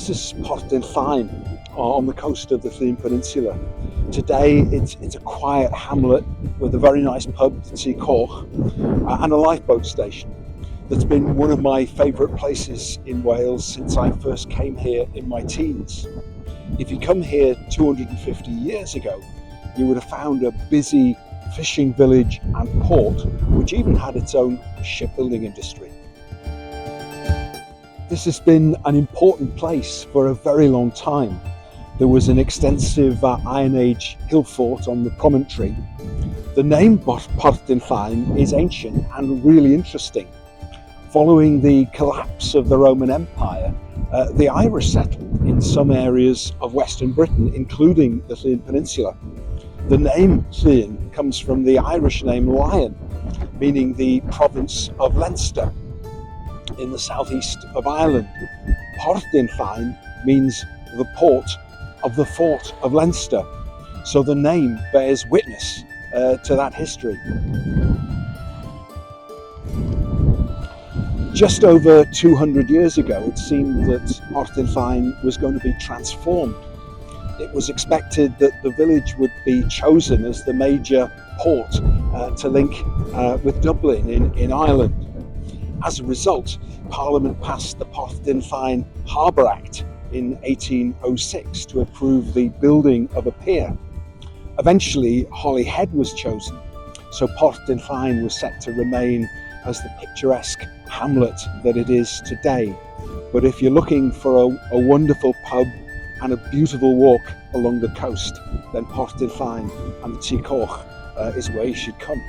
This is Porth Dinllaen on the coast of the Dinllaen Peninsula. Today it's a quiet hamlet with a very nice pub, the Tŷ Coch, and a lifeboat station that's been one of my favourite places in Wales since I first came here in my teens. If you come here 250 years ago, you would have found a busy fishing village and port, which even had its own shipbuilding industry. This has been an important place for a very long time. There was an extensive Iron Age hill fort on the promontory. The name Porth Dinllaen is ancient and really interesting. Following the collapse of the Roman Empire, the Irish settled in some areas of Western Britain, including the Dinllaen Peninsula. The name Dinllaen comes from the Irish name Lion, meaning the province of Leinster in the southeast of Ireland. Porth Dinllaen means the port of the fort of Leinster, so the name bears witness to that history. Just over 200 years ago, it seemed that Porth Dinllaen was going to be transformed. It was expected that the village would be chosen as the major port to link with Dublin in Ireland. As a result, Parliament passed the Porth Dinllaen Harbour Act in 1806 to approve the building of a pier. Eventually, Holyhead was chosen, so Porth Dinllaen was set to remain as the picturesque hamlet that it is today. But if you're looking for a wonderful pub and a beautiful walk along the coast, then Porth Dinllaen and the Tŷ Coch is where you should come.